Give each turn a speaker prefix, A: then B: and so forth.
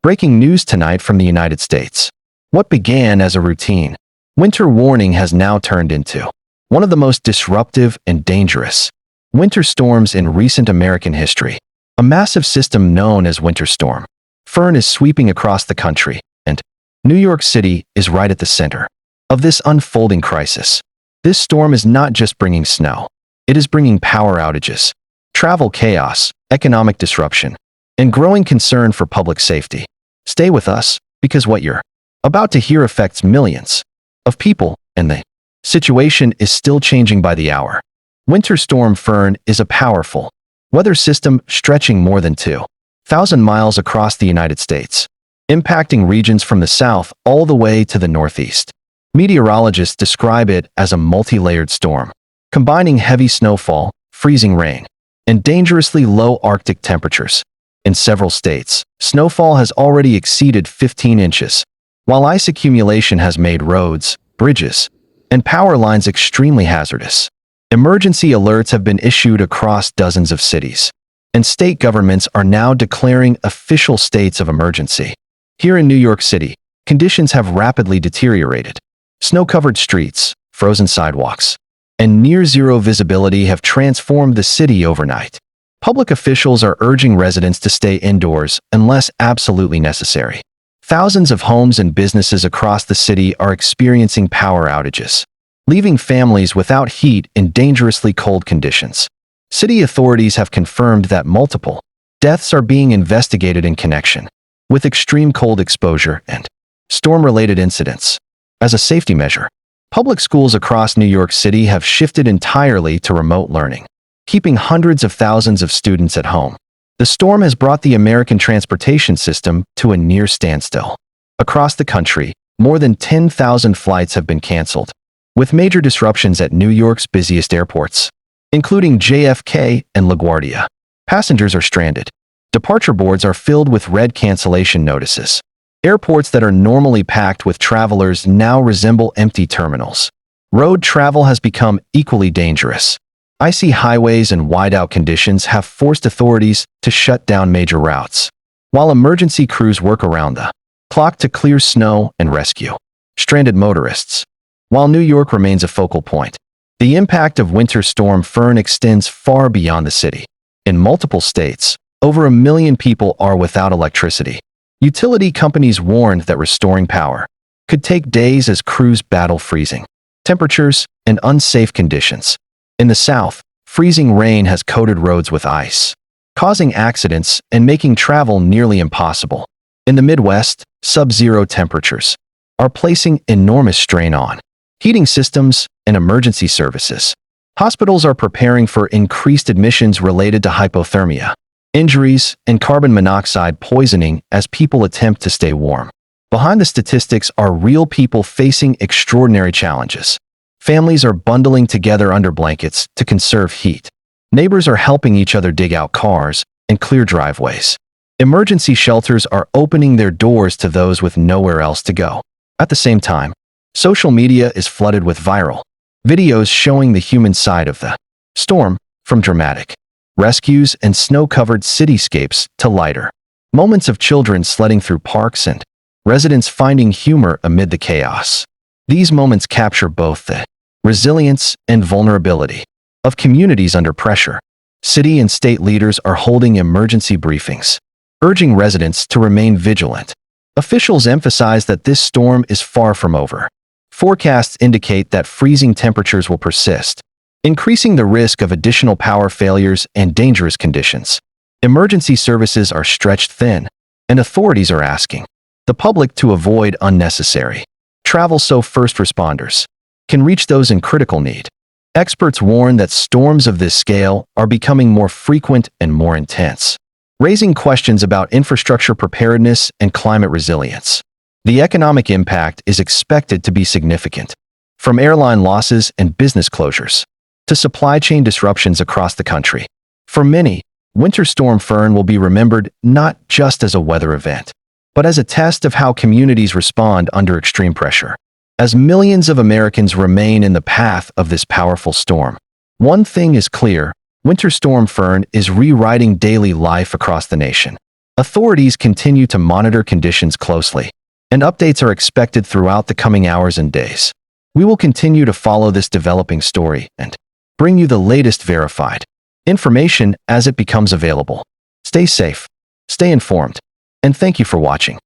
A: Breaking news tonight from the United States. What began as a routine winter warning has now turned into one of the most disruptive and dangerous winter storms in recent American history. A massive system known as Winter Storm Fern is sweeping across the country, and New York City is right at the center of this unfolding crisis. This storm is not just bringing snow, it is bringing power outages, travel chaos, economic disruption, and growing concern for public safety. Stay with us, because what you're about to hear affects millions of people, and the situation is still changing by the hour. Winter Storm Fern is a powerful weather system stretching more than 2,000 miles across the United States, impacting regions from the south all the way to the northeast. Meteorologists describe it as a multi-layered storm, combining heavy snowfall, freezing rain, and dangerously low Arctic temperatures. In several states, snowfall has already exceeded 15 inches, while ice accumulation has made roads, bridges, and power lines extremely hazardous. Emergency alerts have been issued across dozens of cities, and state governments are now declaring official states of emergency. Here in New York City, conditions have rapidly deteriorated. Snow-covered streets, frozen sidewalks, and near-zero visibility have transformed the city overnight. Public officials are urging residents to stay indoors unless absolutely necessary. Thousands of homes and businesses across the city are experiencing power outages, leaving families without heat in dangerously cold conditions. City authorities have confirmed that multiple deaths are being investigated in connection with extreme cold exposure and storm-related incidents. As a safety measure, public schools across New York City have shifted entirely to remote learning, keeping hundreds of thousands of students at home. The storm has brought the American transportation system to a near standstill. Across the country, more than 10,000 flights have been canceled, with major disruptions at New York's busiest airports, including JFK and LaGuardia. Passengers are stranded. Departure boards are filled with red cancellation notices. Airports that are normally packed with travelers now resemble empty terminals. Road travel has become equally dangerous. Icy highways and whiteout conditions have forced authorities to shut down major routes, while emergency crews work around the clock to clear snow and rescue stranded motorists. While New York remains a focal point, the impact of Winter Storm Fern extends far beyond the city. In multiple states, over 1 million people are without electricity. Utility companies warned that restoring power could take days as crews battle freezing temperatures and unsafe conditions. In the south, freezing rain has coated roads with ice, causing accidents and making travel nearly impossible. In the Midwest, sub-zero temperatures are placing enormous strain on heating systems and emergency services. Hospitals are preparing for increased admissions related to hypothermia, injuries, and carbon monoxide poisoning as people attempt to stay warm. Behind the statistics are real people facing extraordinary challenges. Families are bundling together under blankets to conserve heat. Neighbors are helping each other dig out cars and clear driveways. Emergency shelters are opening their doors to those with nowhere else to go. At the same time, social media is flooded with viral videos showing the human side of the storm, from dramatic rescues and snow-covered cityscapes to lighter moments of children sledding through parks and residents finding humor amid the chaos. These moments capture both the resilience and vulnerability of communities under pressure. City and state leaders are holding emergency briefings, urging residents to remain vigilant. Officials emphasize that this storm is far from over. Forecasts indicate that freezing temperatures will persist, increasing the risk of additional power failures and dangerous conditions. Emergency services are stretched thin, and authorities are asking the public to avoid unnecessary travel so first responders can reach those in critical need. Experts warn that storms of this scale are becoming more frequent and more intense, raising questions about infrastructure preparedness and climate resilience. The economic impact is expected to be significant, from airline losses and business closures to supply chain disruptions across the country. For many, Winter Storm Fern will be remembered not just as a weather event, but as a test of how communities respond under extreme pressure. As millions of Americans remain in the path of this powerful storm, one thing is clear: Winter Storm Fern is rewriting daily life across the nation. Authorities continue to monitor conditions closely, and updates are expected throughout the coming hours and days. We will continue to follow this developing story and bring you the latest verified information as it becomes available. Stay safe, stay informed, and thank you for watching.